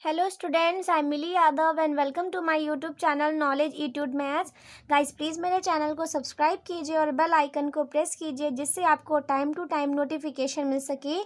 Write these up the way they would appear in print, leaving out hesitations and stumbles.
Hello students, I'm Millie Yadav and welcome to my YouTube channel Knowledge Etude Maths. Guys please मेरे channel को subscribe कीजिए और bell icon को press कीजिए जिससे आपको टाइम टू टाइम नोटिफिकेशन मिल सके।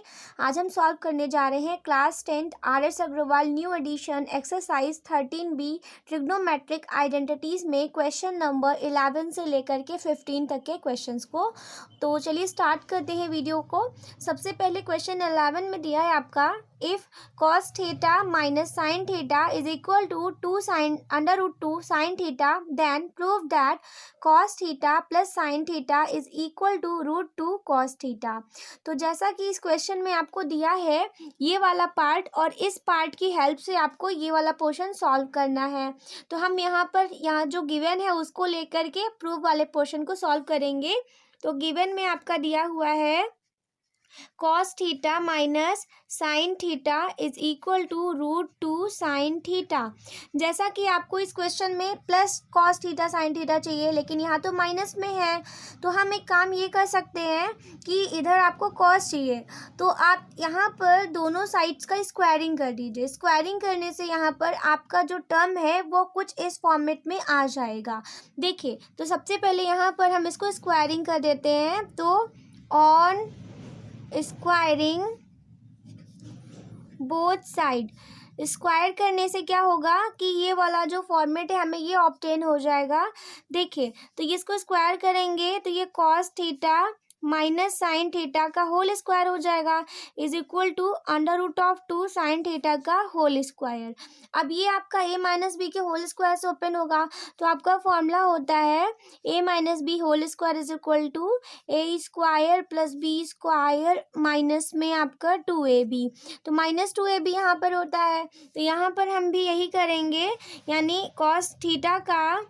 आज हम सॉल्व करने जा रहे हैं class 10th RS Agarwal new edition exercise 13B trigonometric identities में क्वेश्चन नंबर 11 से लेकर के 15 तक के क्वेश्चंस को। तो चलिए स्टार्ट करते हैं वीडियो को। सबसे पहले क्वेश्चन 11 में दिया है आपका if cos theta minus sin theta is equal to 2 sin under root 2 sin theta, then prove that cos theta plus sin theta is equal to root 2 cos theta। तो जैसा कि इस क्वेश्चन में आपको दिया है ये वाला पार्ट और इस पार्ट की हेल्प से आपको ये वाला पोर्शन सॉल्व करना है। तो हम यहाँ जो गिवन है उसको लेकर के प्रूफ वाले पोर्शन को सॉल्व करेंगे। तो गिवन में आपका दिया हुआ है cos theta minus sine theta is equal to root 2 sine theta. जैसा कि आपको इस क्वेश्चन में plus cos theta sine theta चाहिए लेकिन यहाँ तो माइनस में है, तो हम एक काम ये कर सकते हैं कि इधर आपको cos चाहिए तो आप यहाँ पर दोनों साइड्स का स्क्वायरिंग कर दीजिए। स्क्वायरिंग करने से यहाँ पर आपका जो टर्म है वो कुछ इस फॉर्मेट में आ जाएगा। देखिए तो सबसे पहले यहाँ पर हम इसको स्क्वायरिंग कर देते हैं। तो on squaring both side, square करने से क्या होगा कि ये वाला जो फॉर्मेट है हमें ये ऑब्टेन हो जाएगा। देखिए तो ये इसको स्क्वायर करेंगे तो ये cos theta minus sine theta का होल स्क्वायर हो जाएगा is equal to under root of 2 sine theta का होल स्क्वायर। अब ये आपका a माइनस बी के होल स्क्वायर से ओपन होगा तो आपका फॉर्मूला होता है a minus b whole square is equal to a square plus b square minus में आपका 2ab। तो माइनस 2ab यहाँ पर होता है तो यहाँ पर हम भी यही करेंगे, यानी cos थीटा का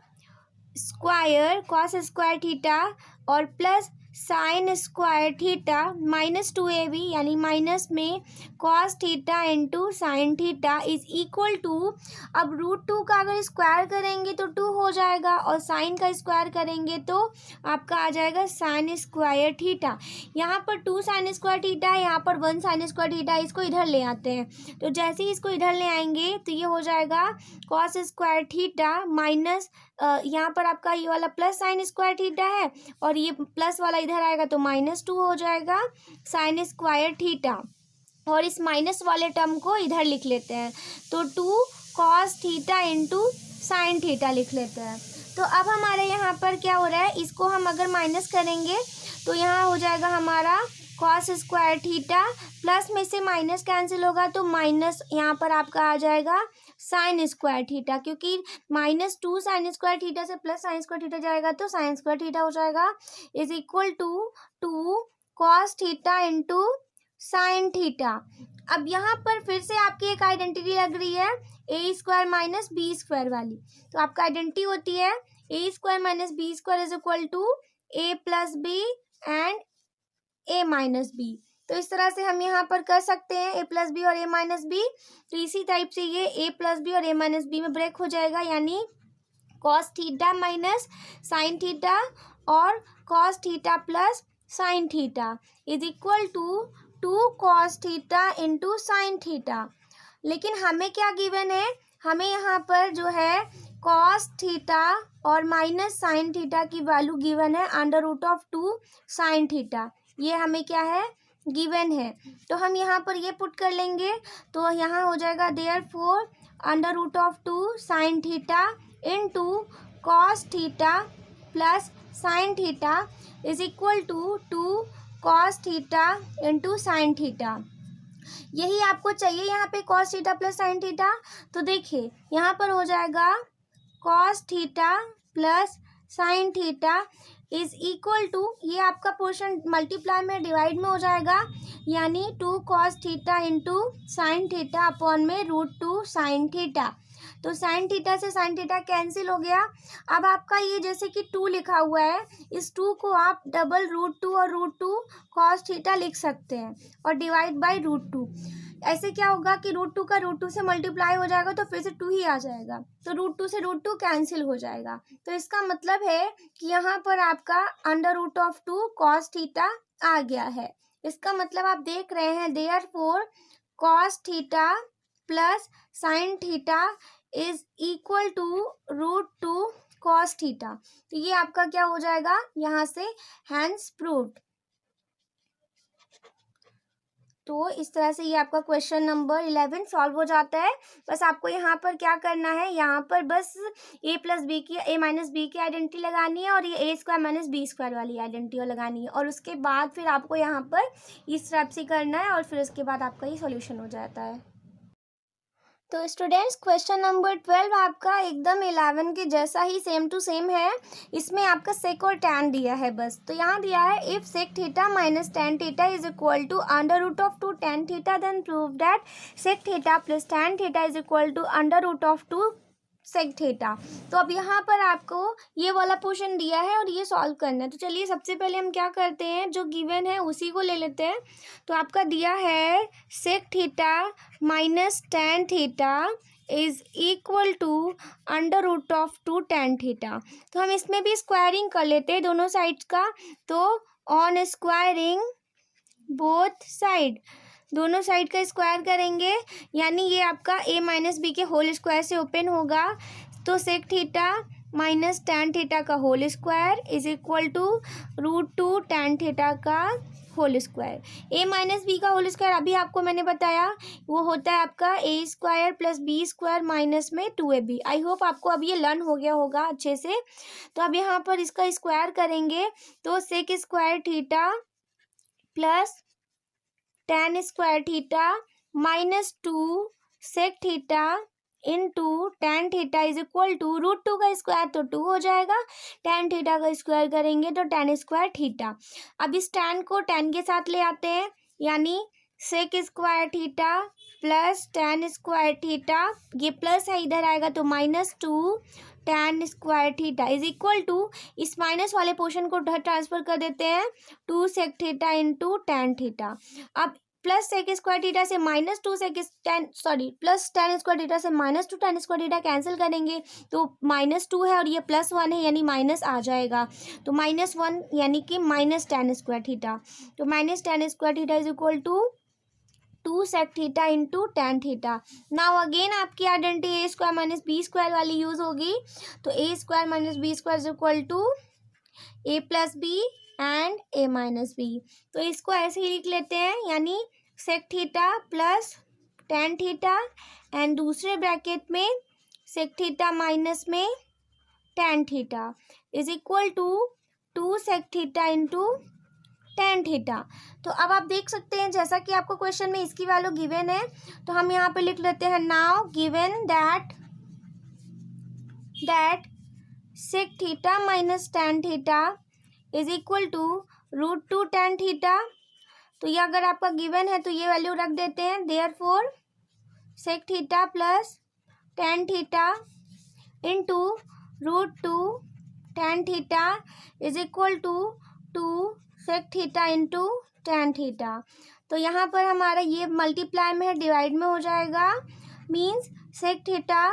स्क्वायर cos स्क्वायर थीटा और plus sine square theta minus 2ab यानी माइनस में cos theta into sine theta is equal to, अब रूट 2 का अगर स्क्वायर करेंगे तो 2 हो जाएगा और साइन का स्क्वायर करेंगे तो आपका आ जाएगा साइन स्क्वायर थीटा। यहाँ पर 2 साइन स्क्वायर थीटा है, यहाँ पर 1 साइन स्क्वायर थीटा है, इसको इधर ले आते हैं। तो जैसे ही इसको इधर ले आएंगे तो ये हो जाएगा cos स्क्वायर थीटा माइनस यहाँ पर आपका ये वाला प्लस साइन स्क्वायर थीटा है और ये प्लस वाला इधर आएगा तो -2 हो जाएगा साइन स्क्वायर थीटा, और इस माइनस वाले टर्म को इधर लिख लेते हैं तो 2 cos theta into sine theta लिख लेते हैं। तो अब हमारे यहाँ पर क्या हो रहा है, इसको हम अगर माइनस करेंगे तो यहाँ हो जाएगा हमारा cos स्क्वायर थीटा, प्लस में से माइनस कैंसिल होगा तो माइनस यहाँ पर आपका आ जाएगा साइन स्क्वायर थीटा, क्योंकि -2 साइन स्क्वायर थीटा से प्लस साइन स्क्वायर थीटा जाएगा तो साइन स्क्वायर थीटा हो जाएगा is equal to 2 cos theta into sine theta. अब यहाँ पर फिर से आपकी एक आइडेंटिटी लग रही है a square minus B square वाली। तो आपका आइडेंटिटी होती है a square minus B square is equal to a plus B and a minus B. तो इस तरह से हम यहाँ पर कर सकते हैं a प्लस बी और a माइनस बी। तो इसी टाइप से ये a प्लस बी और a माइनस बी में ब्रेक हो जाएगा, यानी cos theta minus sine theta और cos theta plus sine theta is equal to 2 cos theta into sine theta. लेकिन हमें क्या गिवन है, हमें यहाँ पर जो है cos थीटा और माइनस साइन थीटा की वैल्यू गिवन है under root of 2 sine theta, ये हमें क्या है गिवन है। तो हम यहाँ पर ये पुट कर लेंगे तो यहाँ हो जाएगा therefore under root of 2 sine theta into cos theta plus sine theta is equal to 2 cos theta into sine theta. यही आपको चाहिए यहाँ पे cos theta plus sine theta. तो देखिए यहाँ पर हो जाएगा cos theta plus sine theta is equal to, ये आपका पोर्शन मल्टीप्लाई में डिवाइड में हो जाएगा, यानी 2 cos theta into sine theta upon में रूट 2 साइन थीटा। तो साइन थीटा से साइन थीटा कैंसिल हो गया। अब आपका ये जैसे कि 2 लिखा हुआ है, इस 2 को आप डबल रूट 2 और रूट 2 cos थीटा लिख सकते हैं और डिवाइड बाय रूट 2। ऐसे क्या होगा कि रूट 2 का रूट 2 से मल्टीप्लाई हो जाएगा तो फिर से 2 ही आ जाएगा, तो रूट 2 से रूट 2 कैंसिल हो जाएगा। तो इसका मतलब है कि यहाँ पर आपका under root of 2 cos theta आ गया है। इसका मतलब आप देख रहे हैं therefore cos theta plus sine theta is equal to √2 cos theta. तो ये आपका क्या हो जाएगा यहाँ से, हैंस प्रूव्ड। तो इस तरह से ये आपका क्वेश्चन नंबर 11 सॉल्व हो जाता है। बस आपको यहाँ पर क्या करना है, यहाँ पर बस a माइनस बी की आइडेंटिटी लगानी है और ये a² माइनस बी² वाली आइडेंटिटी लगानी है, और उसके बाद फिर आपको यहाँ पर इस स्टेप से करना है और फिर उसके बाद आपका ये सॉल्यूशन हो जाता है। तो स्टूडेंट्स क्वेश्चन नंबर 12 आपका एकदम 11 के जैसा ही सेम टू सेम है। इसमें आपका सेक और टैन दिया है बस। तो यहाँ दिया है if sec theta minus tan theta is equal to √2 tan theta then prove that sec theta plus tan theta is equal to √2 sec theta. तो अब यहाँ पर आपको ये वाला पोर्शन दिया है और ये सॉल्व करना है। तो चलिए सबसे पहले हम क्या करते हैं, जो गिवन है उसी को ले लेते हैं। तो आपका दिया है sec theta minus tan theta is equal to √2 tan theta. तो हम इसमें भी स्क्वायरिंग कर लेते हैं दोनों साइड्स का। तो ऑन स्क्वायरिंग बोथ साइड, दोनों साइड का स्क्वायर करेंगे, यानी ये आपका a माइनस बी के होल स्क्वायर से ओपन होगा। तो sec theta minus tan theta का whole square is equal to √2 tan theta का whole square. a minus b का होल स्क्वायर अभी आपको मैंने बताया वो होता है आपका a² प्लस b² माइनस में 2ab। आई होप आपको अब ये लर्न हो गया होगा अच्छे से। तो अब यहाँ पर इसका स्क्वायर करेंगे तो sec square theta plus tan square theta minus 2 sec theta into tan theta is equal to √2 का स्क्वायर तो 2 हो जाएगा, टैन थीटा का स्क्वायर करेंगे तो टैन स्क्वायर थीटा। अब इस टैन को टैन के साथ ले आते हैं, यानी sec square theta plus tan square theta, ये प्लस है इधर आएगा तो -2 tan square theta is equal to, इस माइनस वाले पोर्शन को ट्रांसफर कर देते हैं 2 sec theta into tan theta. अब प्लस सेक स्क्वायर थीटा से प्लस टैन स्क्वायर थीटा से -2 टैन स्क्वायर थीटा कैंसिल करेंगे तो -2 है और ये +1 है यानी माइनस आ जाएगा। तो -1 यानी कि माइनस टैन स्क्वायर थीटा। तो minus tan square theta is equal to 2 sec theta into tan theta. Now again आपकी आइडेंटिटी a² माइनस b² वाली यूज होगी। तो a² minus b² is equal to a plus B and a minus B. तो इसको ऐसे ही लिख लेते हैं, यानी sec theta plus tan theta and दूसरे ब्रैकेट में सेक थीटा माइनस में tan theta is equal to 2 sec theta into tan theta. तो अब आप देख सकते हैं जैसा कि आपको क्वेश्चन में इसकी वैल्यू गिवन है, तो हम यहाँ पे लिख लेते हैं now given that sec theta minus tan theta is equal to √2 tan theta. तो ये अगर आपका गिवन है तो ये वैल्यू रख देते हैं, therefore sec theta plus tan theta into √2 tan theta is equal to 2 sec theta into tan theta. तो यहाँ पर हमारा ये मल्टीप्लाई में है, डिवाइड में हो जाएगा, means sec theta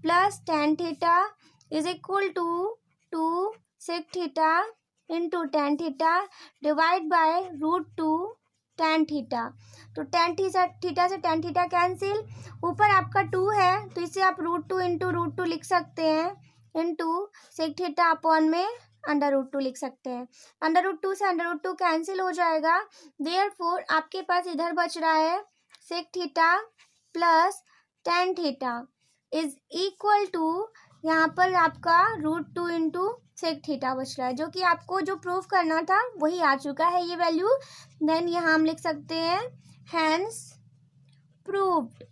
plus tan theta is equal to 2 sec theta into tan theta divide by √2 tan theta. तो टैन थीटा से टैन थीटा कैंसिल, ऊपर आपका 2 है तो इसे आप √2 इंटू √2 लिख सकते हैं, इंटू सेक थीटा अपॉन में √2 लिख सकते हैं। √2 से √2 कैंसिल हो जाएगा, देयरफॉर आपके पास इधर बच रहा है sec theta plus tan theta is equal to, यहाँ पर आपका √2 इंटू सेक थीटा बच रहा है, जो कि आपको जो प्रूफ करना था वही आ चुका है ये वैल्यू। देन यहाँ हम लिख सकते हैं हैंस प्रूव्ड।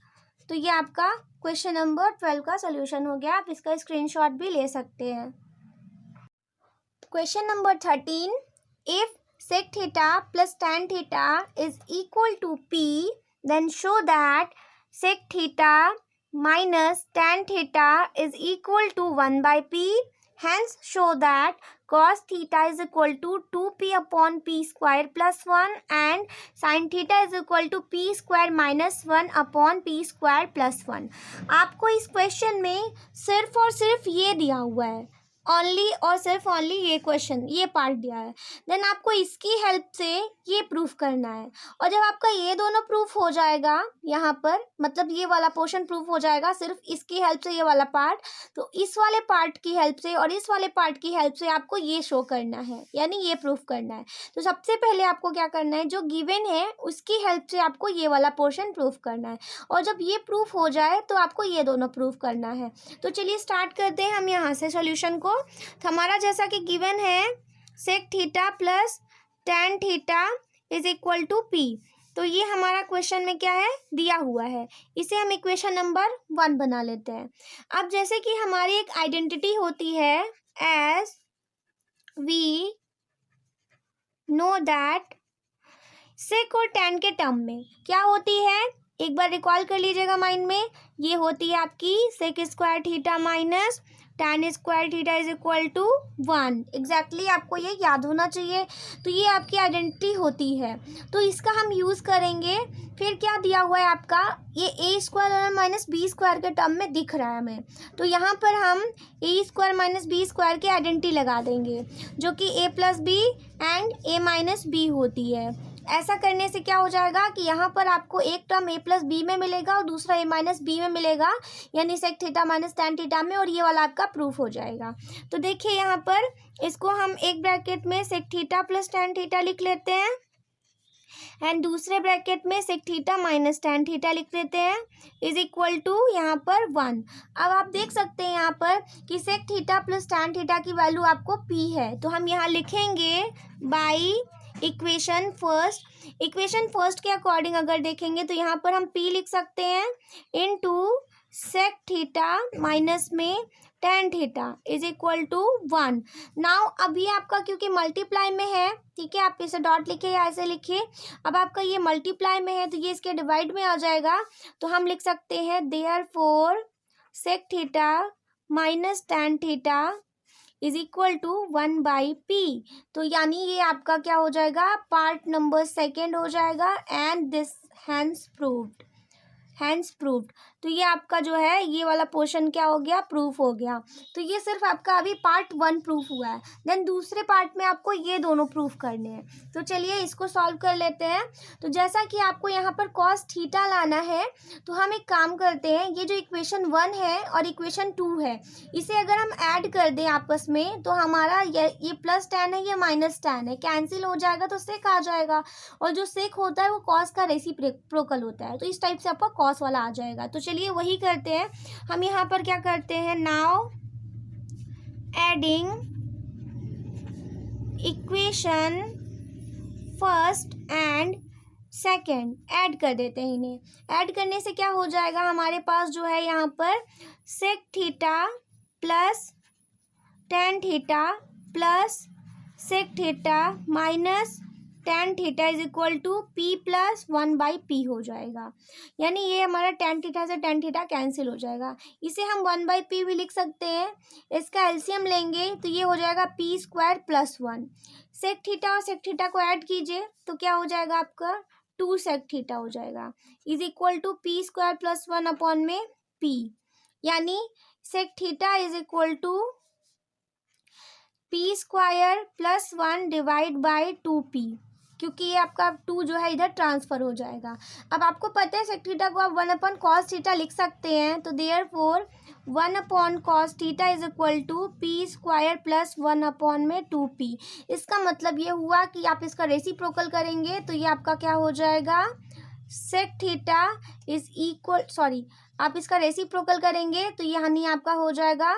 तो ये आपका क्वेश्चन नंबर 12 का सोल्यूशन हो गया। आप इसका स्क्रीनशॉट भी ले सकते हैं। Question number 13, if sec theta plus tan theta is equal to p then show that sec theta minus tan theta is equal to 1/p, hence show that cos theta is equal to 2p upon p square plus 1 and sin theta is equal to p square minus 1 upon p square plus 1। आपको इस question में सिर्फ और सिर्फ ये दिया हुआ है ओनली और सिर्फ ओनली ये क्वेश्चन, ये पार्ट दिया है, देन आपको इसकी हेल्प से ये प्रूफ करना है। और जब आपका ये दोनों प्रूफ हो जाएगा यहाँ पर, मतलब ये वाला पोर्शन प्रूफ हो जाएगा सिर्फ इसकी हेल्प से, ये वाला पार्ट, तो इस वाले पार्ट की हेल्प से और इस वाले पार्ट की हेल्प से आपको ये शो करना है, यानी ये प्रूफ करना है। तो सबसे पहले आपको क्या करना है, जो गिवन है उसकी हेल्प से आपको ये वाला पोर्शन प्रूफ करना है, और जब ये प्रूफ हो जाए तो आपको ये दोनों प्रूफ करना है। तो चलिए स्टार्ट करते हैं हम यहाँ से सॉल्यूशन को। तो हमारा जैसा कि गिवन है sec theta plus tan theta is equal to P, तो ये हमारा क्वेश्चन में क्या है, दिया हुआ है। इसे हम इक्वेशन नंबर 1 बना लेते हैं। अब जैसे कि हमारी एक आइडेंटिटी होती है, एज वी नो दैट सेक और tan के टर्म में क्या होती है, एक बार रिकॉल कर लीजिएगा माइंड में, ये होती है आपकी sec square theta minus tan square theta is equal to 1। Exactly आपको ये याद होना चाहिए। तो ये आपकी आइडेंटिटी होती है, तो इसका हम यूज़ करेंगे। फिर क्या दिया हुआ है आपका, ये ए स्क्वायर और माइनस बी स्क्वायर के टर्म में दिख रहा है हमें, तो यहाँ पर हम a square minus B square की आइडेंटिटी लगा देंगे, जो कि a plus B and A minus B होती है। ऐसा करने से क्या हो जाएगा कि यहाँ पर आपको एक टर्म ए प्लस बी में मिलेगा और दूसरा ए माइनस बी में मिलेगा, यानी sec theta minus tan theta में, और ये वाला आपका प्रूफ हो जाएगा। तो देखिए यहाँ पर इसको हम एक ब्रैकेट में sec theta plus tan theta लिख लेते हैं, एंड दूसरे ब्रैकेट में sec theta minus tan theta लिख देते हैं, इज इक्वल टू यहाँ पर 1। अब आप देख सकते हैं यहाँ पर कि sec theta plus tan theta की वैल्यू आपको p है, तो हम यहाँ लिखेंगे बाई इक्वेशन फर्स्ट के अकॉर्डिंग अगर देखेंगे तो यहाँ पर हम p लिख सकते हैं इनटू सेक थीटा माइनस में tan theta is equal to 1। Now अभी आपका क्योंकि मल्टीप्लाई में है, ठीक है, आप इसे डॉट लिखिए या ऐसे लिखिए। अब आपका ये मल्टीप्लाई में है तो ये इसके डिवाइड में आ जाएगा, तो हम लिख सकते हैं therefore sec theta minus tan theta is equal to 1/p। तो यानी ये आपका क्या हो जाएगा, पार्ट नंबर 2 हो जाएगा, एंड दिस हैंस प्रूव्ड। तो ये आपका जो है ये वाला पोर्शन क्या हो गया, प्रूफ हो गया। तो ये सिर्फ आपका अभी पार्ट 1 प्रूफ हुआ है, देन दूसरे पार्ट में आपको ये दोनों प्रूफ करने हैं। तो चलिए इसको सॉल्व कर लेते हैं। तो जैसा कि आपको यहाँ पर कॉस थीटा लाना है, तो हम एक काम करते हैं, ये जो इक्वेशन 1 है और इक्वेशन 2 है, इसे अगर हम ऐड कर दें आपस में, तो हमारा ये प्लस tan है, ये माइनस tan है, कैंसिल हो जाएगा तो सेक आ जाएगा, और जो सेक होता है वो कॉस का रेसिप्रोकल होता है, तो इस टाइप से आपका कॉस वाला आ जाएगा। तो चलिए वही करते हैं। हम यहाँ पर क्या करते हैं, now adding equation first and second, add कर देते हैं इन्हें। ऐड करने से क्या हो जाएगा, हमारे पास जो है यहाँ पर sec theta plus tan theta plus sec theta minus tan theta is equal to p plus 1/p हो जाएगा, यानी ये हमारा tan थीटा से tan थीटा कैंसिल हो जाएगा। इसे हम 1/p भी लिख सकते हैं, इसका एलसीएम लेंगे तो ये हो जाएगा p square plus 1। Sec theta और सेक थीटा को ऐड कीजिए तो क्या हो जाएगा आपका 2 सेक थीटा हो जाएगा, is equal to p square plus 1 upon में p, यानी sec theta is equal to p square plus 1 divide by 2p, क्योंकि ये आपका 2 जो है इधर ट्रांसफर हो जाएगा। अब आपको पता है सेक थीटा को आप 1 अपॉन कॉस थीटा लिख सकते हैं, तो therefore 1 upon cos theta is equal to p square plus 1 upon में 2p। इसका मतलब ये हुआ कि आप इसका रेसिप्रोकल करेंगे तो ये आपका क्या हो जाएगा, sec theta is equal, sorry, आप इसका रेसिप्रोकल करेंगे तो यानी आपका हो जाएगा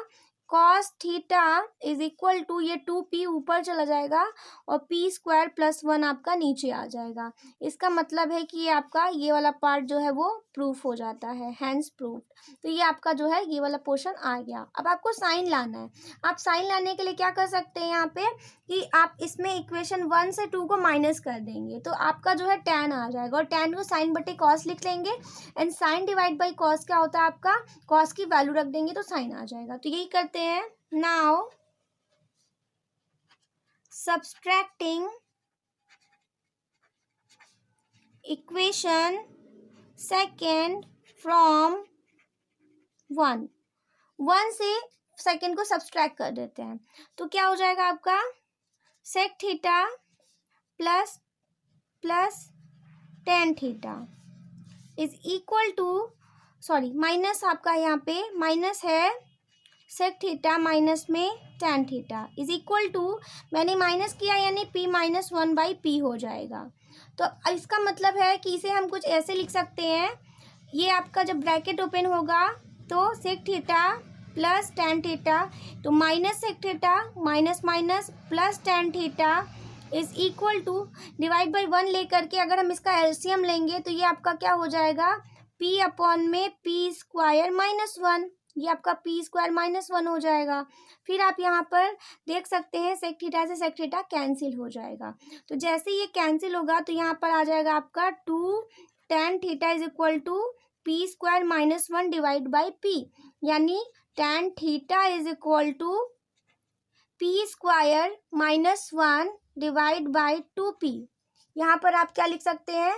cos theta is equal to, ये 2p ऊपर चला जाएगा और p स्क्वायर प्लस 1 आपका नीचे आ जाएगा। इसका मतलब है कि ये आपका ये वाला पार्ट जो है वो प्रूफ हो जाता है, हैंस प्रूफ्ड। तो ये आपका जो है ये वाला पोर्शन आ गया। अब आपको साइन लाना है। आप साइन लाने के लिए क्या कर सकते हैं यहाँ पे कि आप इसमें इक्वेशन 1 से 2 को माइनस कर देंगे तो आपका जो है tan आ जाएगा, और tan को साइन बटे कॉस लिख लेंगे, and sine divide by cos क्या होता है आपका, कॉस की वैल्यू रख देंगे तो साइन आ जाएगा। तो यही करते हैं। Now subtracting equation second from 1 से सेकेंड को सब्सट्रैक्ट कर देते हैं, तो क्या हो जाएगा आपका sec theta plus plus ten theta is equal to, sorry minus आपका यहाँ पे माइनस है सेक थीटा माइनस में tan theta is equal to, मैंने माइनस किया यानी p माइनस 1/p हो जाएगा। तो इसका मतलब है कि इसे हम कुछ ऐसे लिख सकते हैं, ये आपका जब ब्रैकेट ओपन होगा तो sec theta plus ten theta, तो minus sec theta minus minus plus ten theta is equal to divide by 1 लेकर के अगर हम इसका एलसीएम लेंगे तो ये आपका क्या हो जाएगा p अपॉन में p स्क्वायर माइनस 1, ये आपका p स्क्वायर माइनस 1 हो जाएगा। फिर आप यहाँ पर देख सकते हैं सेक थीटा से सेक थीटा कैंसिल हो जाएगा, तो जैसे ये कैंसिल होगा तो यहाँ पर आ जाएगा आपका 2 tan theta is equal to p square minus 1 divide by p, यानी tan theta is equal to p square minus 1 divide by 2p। यहाँ पर आप क्या लिख सकते हैं,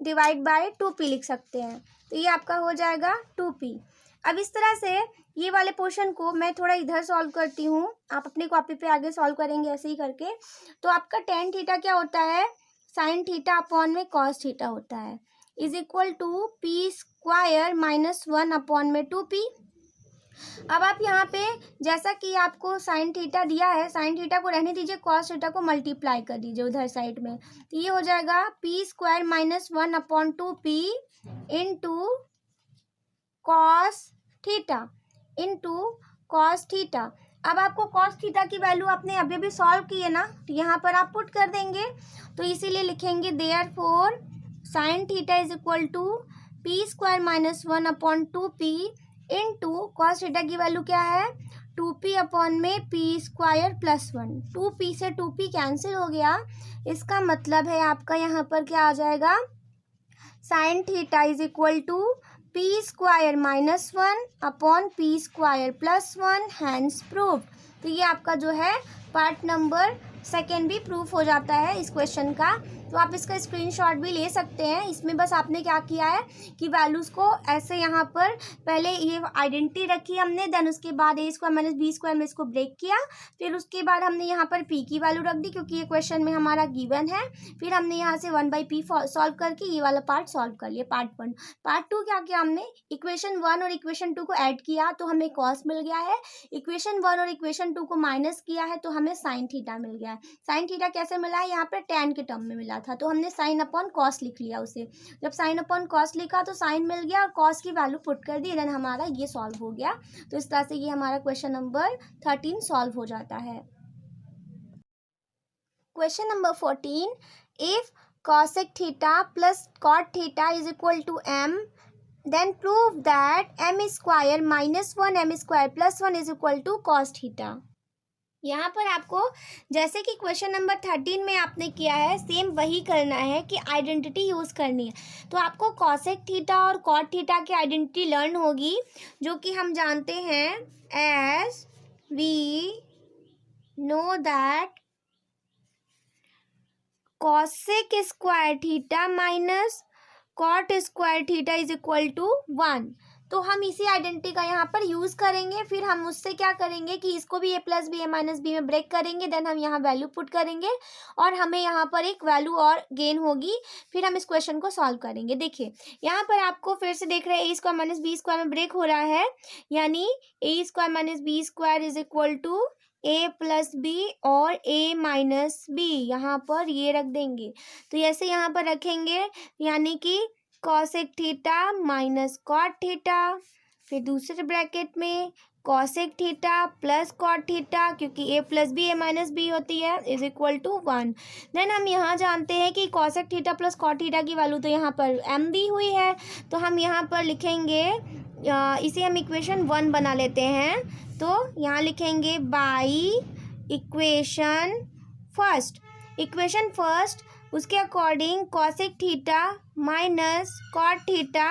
डिवाइड बाई 2p लिख सकते हैं, तो ये आपका हो जाएगा 2p। अब इस तरह से ये वाले पोर्शन को मैं थोड़ा इधर सॉल्व करती हूँ, आप अपनी कॉपी पे आगे सॉल्व करेंगे ऐसे ही करके। तो आपका टेन थीटा क्या होता है, साइन थीटा अपॉन में कॉस थीटा होता है, is equal to p square minus 1 upon में 2p। अब आप यहाँ पे जैसा कि आपको साइन थीटा दिया है, साइन थीटा को रहने दीजिए, कॉस थीटा को मल्टीप्लाई कर दीजिए उधर साइड में, तो ये हो जाएगा p square minus 1 upon 2p into cos theta into cos theta. अब आपको कॉस थीटा की वैल्यू आपने अभी भी सॉल्व की है ना, तो यहाँ पर आप पुट कर देंगे, तो इसीलिए लिखेंगे therefore sine theta is equal to p square minus 1 upon 2p into cos theta की वैल्यू क्या है 2p अपॉन में p स्क्वायर प्लस 1, 2p से 2p कैंसिल हो गया, इसका मतलब है आपका यहाँ पर क्या आ जाएगा sine theta is equal to p square minus 1 upon p square plus 1 hence proved. तो ये आपका जो है पार्ट नंबर सेकेंड भी प्रूफ हो जाता है इस क्वेश्चन का, तो आप इसका स्क्रीनशॉट भी ले सकते हैं। इसमें बस आपने क्या किया है कि वैल्यूज़ को ऐसे यहाँ पर पहले ये आइडेंटिटी रखी हमने, देन उसके बाद a square minus B square में इसको ब्रेक किया, फिर उसके बाद हमने यहाँ पर p की वैल्यू रख दी क्योंकि ये क्वेश्चन में हमारा गिवन है, फिर हमने यहाँ से 1/p सॉल्व करके ये वाला पार्ट सॉल्व कर लिया पार्ट 1। पार्ट 2 क्या किया हमने, इक्वेशन 1 और इक्वेशन 2 को ऐड किया तो हमें कॉस मिल गया है, इक्वेशन 1 और इक्वेशन 2 को माइनस किया है तो हमें साइन थीटा मिल गया है। साइन थीटा कैसे मिला है, यहाँ पर टेन के टर्म में मिला था, तो हमने साइन अपॉन कॉस लिख लिया उसे, जब साइन अपॉन कॉस लिखा तो साइन मिल गया और कॉस की वैल्यू पुट कर दी, देन हमारा ये सॉल्व हो गया। तो इस तरह से ये हमारा क्वेश्चन नंबर 13 सॉल्व हो जाता है। Question number 14, if cosec theta plus cot theta is equal to m, then prove that m square minus 1 m square plus 1 is equal to cos theta. यहाँ पर आपको जैसे कि क्वेश्चन नंबर 13 में आपने किया है सेम वही करना है कि आइडेंटिटी यूज़ करनी है। तो आपको कॉसेक थीटा और कॉट थीटा की आइडेंटिटी लर्न होगी, जो कि हम जानते हैं as we know that cosec square theta minus cot square theta is equal to 1। तो हम इसी आइडेंटिटी का यहाँ पर यूज़ करेंगे, फिर हम उससे क्या करेंगे कि इसको भी a plus B A minus B में ब्रेक करेंगे, देन हम यहाँ वैल्यू पुट करेंगे और हमें यहाँ पर एक वैल्यू और गेन होगी, फिर हम इस क्वेश्चन को सॉल्व करेंगे। देखिए यहाँ पर आपको फिर से देख रहे हैं a square minus B square में ब्रेक हो रहा है, यानी a square minus B square is equal to a plus B और a माइनस बी, यहाँ पर ये रख देंगे। तो ऐसे यहाँ पर रखेंगे, यानी कि cosec theta minus cot theta, फिर दूसरे ब्रैकेट में cosec theta plus cot theta, क्योंकि a plus B A minus B होती है, इज इक्वल टू 1। देन हम यहाँ जानते हैं कि cosec theta plus cot theta की वैल्यू तो यहाँ पर m दी हुई है, तो हम यहाँ पर लिखेंगे, इसे हम इक्वेशन 1 बना लेते हैं। तो यहाँ लिखेंगे बाई इक्वेशन फर्स्ट उसके according cosec theta minus cot theta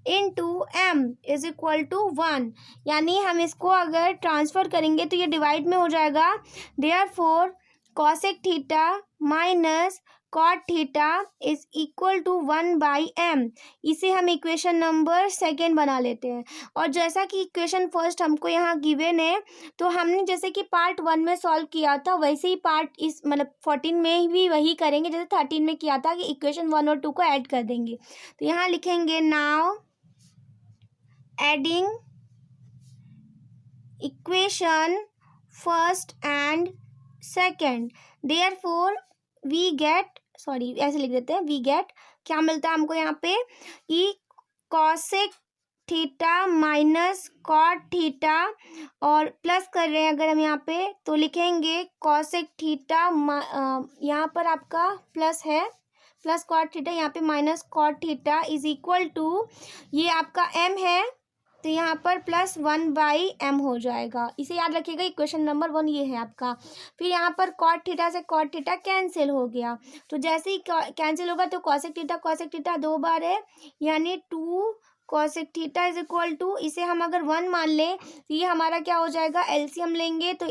into m is equal to 1, यानी हम इसको अगर ट्रांसफ़र करेंगे तो ये डिवाइड में हो जाएगा, therefore cosec theta minus cot theta is equal to 1/m। इसे हम इक्वेशन नंबर सेकेंड बना लेते हैं। और जैसा कि इक्वेशन फर्स्ट हमको यहाँ गिवन है, तो हमने जैसे कि पार्ट 1 में सॉल्व किया था वैसे ही पार्ट इस मतलब 14 में भी वही करेंगे जैसे 13 में किया था, कि इक्वेशन 1 और 2 को ऐड कर देंगे। तो यहाँ लिखेंगे now adding equation first and second, therefore we get, sorry ऐसे लिख देते हैं, वी गेट क्या मिलता है हमको यहाँ पे, ई cosec theta minus cot theta, और प्लस कर रहे हैं अगर हम यहाँ पे तो लिखेंगे कॉसेक थीटा, यहाँ पर आपका प्लस है, प्लस कॉट थीटा, यहाँ पे minus cot theta is equal to, ये आपका m है तो यहाँ पर प्लस 1/m हो जाएगा। इसे याद रखिएगा, इक्वेशन नंबर 1 ये है आपका। फिर यहाँ पर कॉट थीटा से कॉट थीटा कैंसिल हो गया, तो जैसे ही कैंसिल होगा तो कॉसेक थीटा 2 बार है, यानी 2 cosec theta is equal to, इसे हम अगर 1 मान लें तो ये हमारा क्या हो जाएगा, एलसीएम लेंगे तो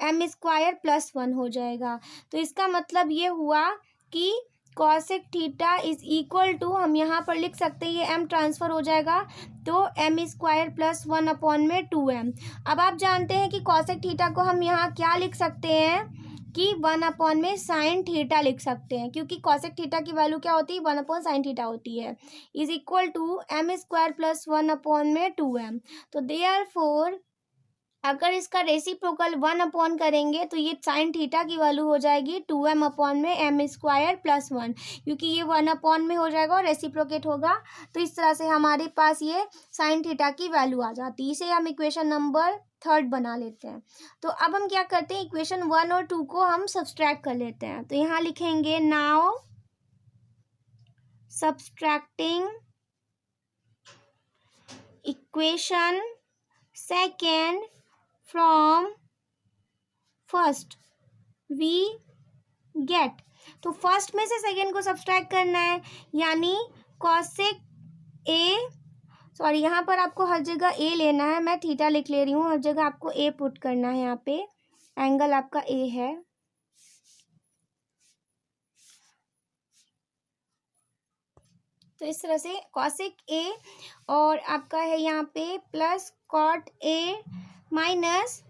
m स्क्वायर प्लस 1 हो जाएगा। तो इसका मतलब ये हुआ कि cosec theta is equal to, हम यहाँ पर लिख सकते हैं, ये m ट्रांसफ़र हो जाएगा तो m स्क्वायर प्लस 1 अपॉन में 2m। अब आप जानते हैं कि कॉसेक थीटा को हम यहाँ क्या लिख सकते हैं कि 1 अपॉन में साइन थीटा लिख सकते हैं, क्योंकि कॉसेक थीटा की वैल्यू क्या होती है, 1 अपॉन साइन थीटा होती है, is equal to m square plus 1 upon में 2m। तो देयरफॉर अगर इसका रेसिप्रोकल 1 अपॉन करेंगे तो ये साइन थीटा की वैल्यू हो जाएगी 2m अपॉन में m स्क्वायर प्लस 1, क्योंकि ये 1 अपॉन में हो जाएगा और रेसिप्रोकेट होगा, तो इस तरह से हमारे पास ये साइन थीटा की वैल्यू आ जाती है। इसे हम इक्वेशन नंबर 3 बना लेते हैं। तो अब हम क्या करते हैं, इक्वेशन 1 और 2 को हम सब्सट्रैक्ट कर लेते हैं। तो यहाँ लिखेंगे now subtracting equation second from first we get, तो फर्स्ट में से सेकेंड को सब्सट्रैक्ट करना है, यानी कॉसेक ए, सॉरी यहाँ पर आपको हर जगह ए लेना है, मैं थीटा लिख ले रही हूँ, हर जगह आपको ए पुट करना है, यहाँ पे एंगल आपका ए है। तो इस तरह से कॉसेक ए और आपका है यहाँ पे plus cot A minus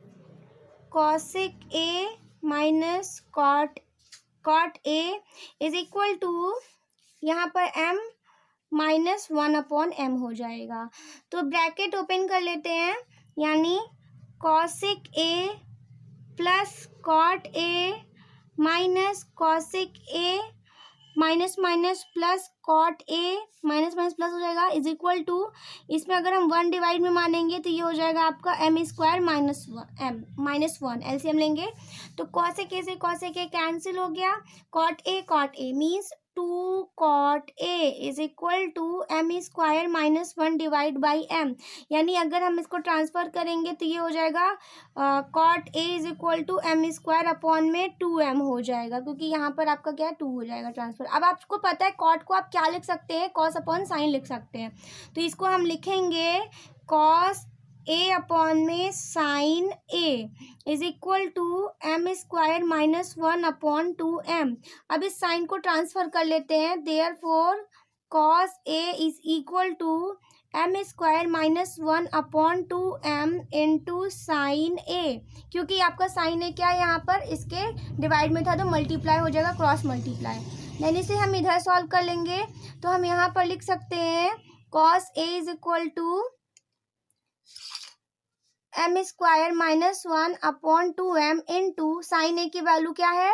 cosec A minus cot A is equal to, यहाँ पर m माइनस 1 अपॉन m हो जाएगा। तो ब्रैकेट ओपन कर लेते हैं, यानी cosec A plus cot A minus cosec A minus minus plus cot A minus minus plus हो जाएगा इज इक्वल टू, इसमें अगर हम 1 डिवाइड में मानेंगे तो ये हो जाएगा आपका m स्क्वायर माइनस 1 एलसीएम लेंगे तो कॉसेक ए से कॉसेक ए कैंसिल हो गया, cot A means 2 cot A is equal to m square minus 1 divide by m, यानी अगर हम इसको ट्रांसफर करेंगे तो ये हो जाएगा cot A is equal to m square upon में 2m हो जाएगा, क्योंकि यहाँ पर आपका क्या है 2 हो जाएगा ट्रांसफर। अब आपको पता है कॉट को आप क्या लिख सकते हैं, कॉस अपॉन साइन लिख सकते हैं, तो इसको हम लिखेंगे कॉस ए अपॉन में sine A is equal to m square minus 1 upon 2m। अब इस साइन को ट्रांसफर कर लेते हैं, therefore cos A is equal to m square minus 1 upon 2m into sine A, क्योंकि आपका साइन ए क्या है यहाँ पर इसके डिवाइड में था तो मल्टीप्लाई हो जाएगा, क्रॉस मल्टीप्लाई। देन इसे हम इधर सॉल्व कर लेंगे तो हम यहाँ पर लिख सकते हैं cos A is equal to m square minus 1 upon 2m into sine A की वैल्यू क्या है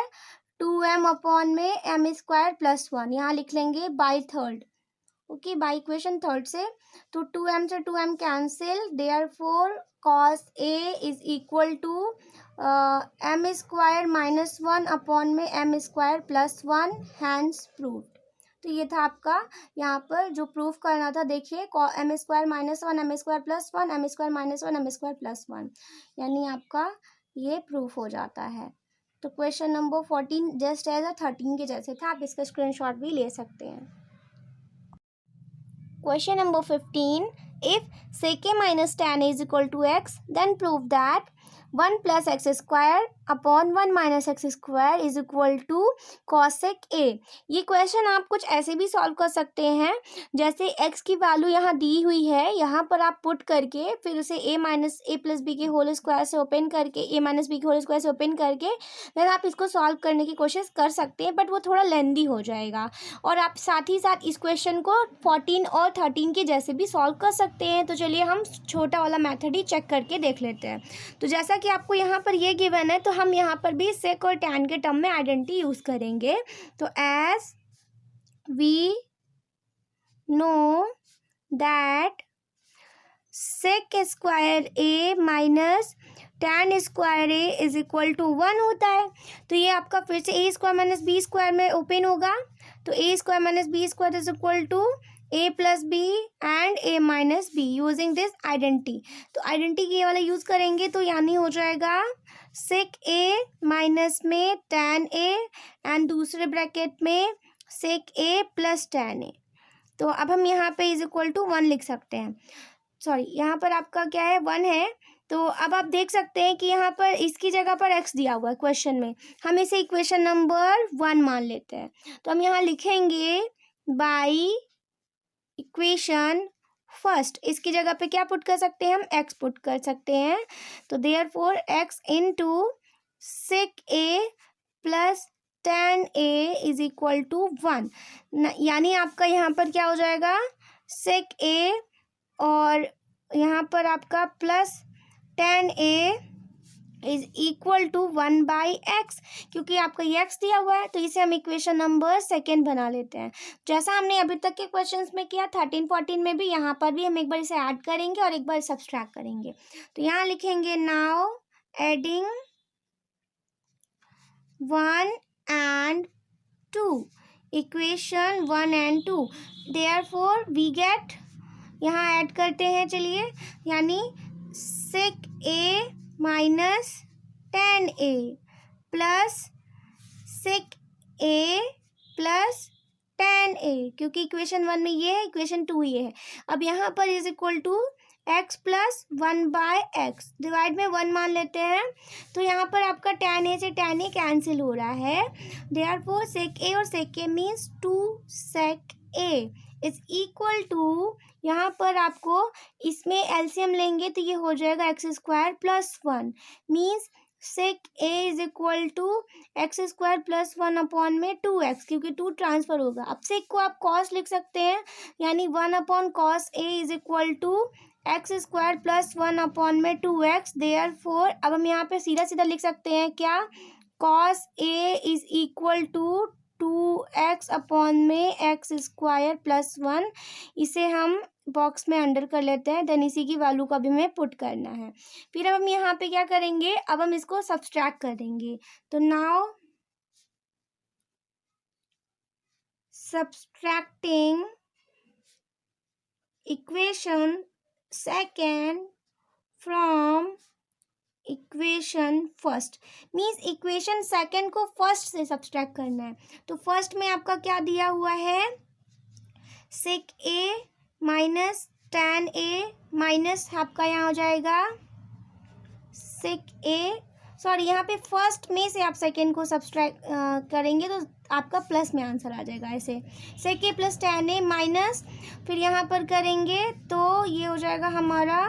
2m अपॉन में m स्क्वायर प्लस 1, यहाँ लिख लेंगे by third, okay by equation third से, तो 2m से 2m cancel, therefore cos A is equal to m square minus 1 upon में m square plus 1, hence proved. तो ये था आपका यहाँ पर जो प्रूफ करना था, देखिए m square minus 1 m square plus 1 m square minus 1 m square plus 1, यानी आपका ये प्रूफ हो जाता है। तो क्वेश्चन नंबर 14 जस्ट एज 13 के जैसे था, आप इसका स्क्रीनशॉट भी ले सकते हैं। Question number 15, if sec a minus tan a is equal to x, then prove that 1 plus X square upon 1 minus X square is equal to cosec A. ये क्वेश्चन आप कुछ ऐसे भी सॉल्व कर सकते हैं, जैसे एक्स की वैल्यू यहाँ दी हुई है, यहाँ पर आप पुट करके फिर उसे ए माइनस ए प्लस बी के होल स्क्वायर से ओपन करके, ए माइनस बी के होल स्क्वायर से ओपन करके देन आप इसको सॉल्व करने की कोशिश कर सकते हैं, बट वो थोड़ा लेंदी हो जाएगा। और आप साथ ही साथ इस क्वेश्चन को 14 और 13 के जैसे भी सॉल्व कर सकते हैं। तो चलिए हम छोटा वाला मेथड ही चेक करके देख लेते हैं। तो जैसा कि आपको यहाँ पर ये गिवन है, तो हम यहाँ पर भी सेक और टैन के टर्म में आइडेंटिटी यूज करेंगे। तो as we know that sec square A minus tan square A is equal to 1 होता है। तो ये आपका फिर से A square minus B square में ओपन होगा। तो A square minus B square is equal to A plus B and A minus B using this identity. तो आइडेंटिटी ये वाला यूज करेंगे, तो यानी हो जाएगा सेक ए माइनस में टैन ए एंड दूसरे ब्रैकेट में सेक ए प्लस टैन ए। तो अब हम यहाँ पे इज इक्वल टू 1 लिख सकते हैं। सॉरी, यहाँ पर आपका क्या है, 1 है। तो अब आप देख सकते हैं कि यहाँ पर इसकी जगह पर x दिया हुआ है क्वेश्चन में, हम इसे इक्वेशन नंबर 1 मान लेते हैं। तो हम यहाँ लिखेंगे बाई इक्वेशन फर्स्ट, इसकी जगह पे क्या पुट कर सकते हैं, हम x पुट कर सकते हैं। तो therefore x into sec A plus tan A is equal to 1, यानी आपका यहाँ पर क्या हो जाएगा, सेक ए और यहाँ पर आपका plus tan A is equal to 1 by X, क्योंकि आपका ये एक्स दिया हुआ है, तो इसे हम इक्वेशन नंबर सेकेंड बना लेते हैं। जैसा हमने अभी तक के क्वेश्चंस में किया 13 14 में भी, यहाँ पर भी हम एक बार इसे ऐड करेंगे और एक बार सब्सट्रैक्ट करेंगे। तो यहाँ लिखेंगे now adding 1 and 2, equation 1 and 2, therefore we get, यहाँ ऐड करते हैं चलिए, यानी sec A minus tan A plus sec A plus tan A, क्योंकि इक्वेशन 1 में ये है, इक्वेशन 2 ये है। अब यहाँ पर is equal to X plus 1 by X, divide में 1 मान लेते हैं। तो यहाँ पर आपका टैन ए से टैन ए कैंसिल हो रहा है, देयरफॉर सेक ए और sec A means 2 sec A is equal to, यहाँ पर आपको इसमें एलसीएम लेंगे तो ये हो जाएगा X square plus 1, means sec A is equal to X square plus 1 upon में 2x, क्योंकि 2 ट्रांसफर होगा। अब सेक को आप कॉस लिख सकते हैं, यानी 1 upon cos A is equal to X square plus 1 upon में 2x, देयरफॉर अब हम यहाँ पे सीधा सीधा लिख सकते हैं क्या, cos A is equal to 2x upon में एक्स स्क्वायर प्लस 1, इसे हम बॉक्स में अंडर कर लेते हैं, देन इसी की वैल्यू को भी हमें पुट करना है। फिर अब हम यहाँ पे क्या करेंगे, अब हम इसको सब्सट्रैक्ट करेंगे। तो now subtracting equation second from equation first, means equation second को फर्स्ट से सब्सट्रैक्ट करना है। तो फर्स्ट में आपका क्या दिया हुआ है, सेक A minus tan A minus आपका यहाँ हो जाएगा सेक ए, सॉरी यहाँ पे फर्स्ट में से आप सेकेंड को सब्सट्रैक्ट करेंगे तो आपका प्लस में आंसर आ जाएगा, ऐसे सेक A plus tan A minus, फिर यहाँ पर करेंगे तो ये हो जाएगा हमारा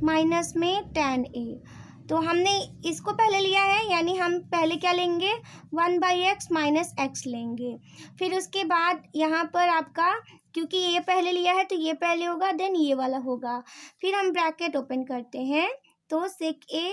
माइनस में टैन ए। तो हमने इसको पहले लिया है, यानी हम पहले क्या लेंगे, 1 बाई एक्स माइनस एक्स लेंगे। फिर उसके बाद यहाँ पर आपका, क्योंकि ये पहले लिया है तो ये पहले होगा, देन ये वाला होगा। फिर हम ब्रैकेट ओपन करते हैं, तो sec A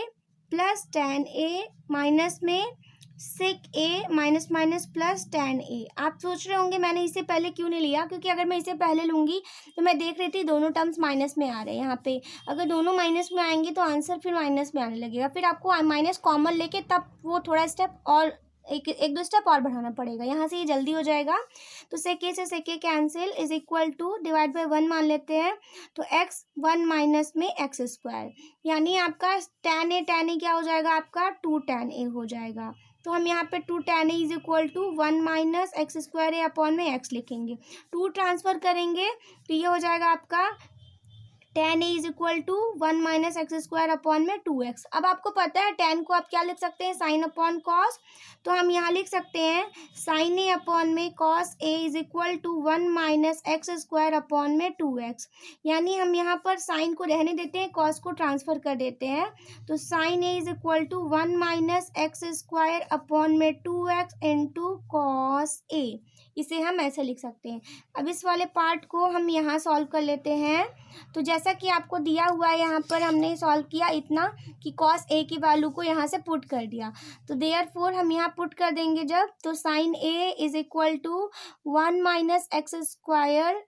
plus tan A minus में सेक A minus minus plus tan ए। आप सोच रहे होंगे मैंने इसे पहले क्यों नहीं लिया, क्योंकि अगर मैं इसे पहले लूँगी तो मैं देख रही थी दोनों टर्म्स माइनस में आ रहे हैं। यहाँ पे अगर दोनों माइनस में आएंगे तो आंसर फिर माइनस में आने लगेगा, फिर आपको माइनस कॉमन लेके तब वो थोड़ा स्टेप और एक दो स्टेप और बढ़ाना पड़ेगा। यहाँ से ये जल्दी हो जाएगा। तो सेक ए से sec A cancel, is equal to divide by 1 मान लेते हैं, तो एक्स 1 माइनस में एक्स स्क्वायर, यानी आपका टैन ए क्या हो जाएगा, आपका 2 टैन ए हो जाएगा। तो हम यहाँ पे 2 tan A is equal to 1 minus X square A upon में एक्स लिखेंगे, 2 ट्रांसफर करेंगे तो ये हो जाएगा आपका tan a is equal to 1 minus X square upon में 2x। अब आपको पता है tan को आप क्या लिख सकते हैं, साइन अपॉन कॉस। तो हम यहाँ लिख सकते हैं साइन ए अपॉन में cos A is equal to 1 minus X square upon में 2x। यानी हम यहाँ पर साइन को रहने देते हैं, कॉस को ट्रांसफर कर देते हैं। तो sine A is equal to 1 minus X square upon में 2x इंटू कॉस ए। इसे हम ऐसे लिख सकते हैं। अब इस वाले पार्ट को हम यहाँ सॉल्व कर लेते हैं। तो जैसा कि आपको दिया हुआ है, यहाँ पर हमने सॉल्व किया इतना कि कॉस ए की वैल्यू को यहाँ से पुट कर दिया। तो देयरफॉर हम यहाँ पुट कर देंगे जब, तो sine A is equal to 1 minus X square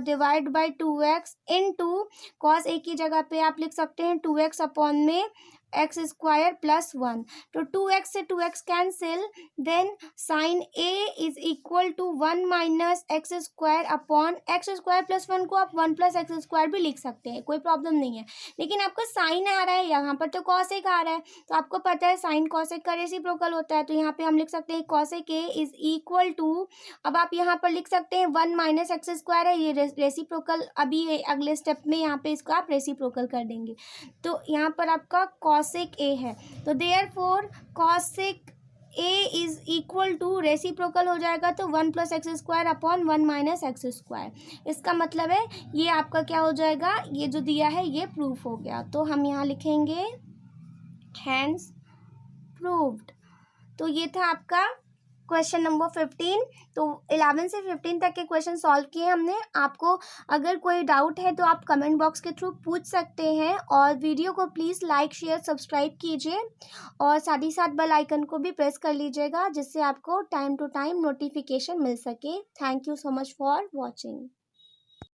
divide by 2x into cos A की जगह पे आप लिख सकते हैं 2x अपॉन में एक्स स्क्वायर प्लस 1। तो 2x से 2x cancel, then sine A is equal to 1 minus X square upon X square plus 1 को आप 1 प्लस एक्स स्क्वायर भी लिख सकते हैं, कोई प्रॉब्लम नहीं है। लेकिन आपका साइन आ रहा है, यहाँ पर तो कॉसेक आ रहा है, तो आपको पता है साइन कॉसेक का रेसिप्रोकल होता है। तो यहाँ पे हम लिख सकते हैं cosec A is equal to, अब आप यहाँ पर लिख सकते हैं 1 माइनस एक्स स्क्वायर है, ये रेसिप्रोकल अभी अगले स्टेप में यहाँ पे इसको आप रेसिप्रोकल कर देंगे। तो यहाँ पर आपका कॉसेक ए है, तो therefore cosec A is equal to reciprocal हो जाएगा तो 1 plus X square upon 1 minus X square. इसका मतलब है ये आपका क्या हो जाएगा, ये जो दिया है ये प्रूफ हो गया। तो हम यहाँ लिखेंगे हैंस प्रूव्ड। तो ये था आपका क्वेश्चन नंबर 15। तो 11 से 15 तक के क्वेश्चन सॉल्व किए हमने। आपको अगर कोई डाउट है तो आप कमेंट बॉक्स के थ्रू पूछ सकते हैं, और वीडियो को प्लीज़ लाइक शेयर सब्सक्राइब कीजिए, और साथ ही साथ बेल आइकन को भी प्रेस कर लीजिएगा, जिससे आपको टाइम टू टाइम नोटिफिकेशन मिल सके। Thank you so much for watching.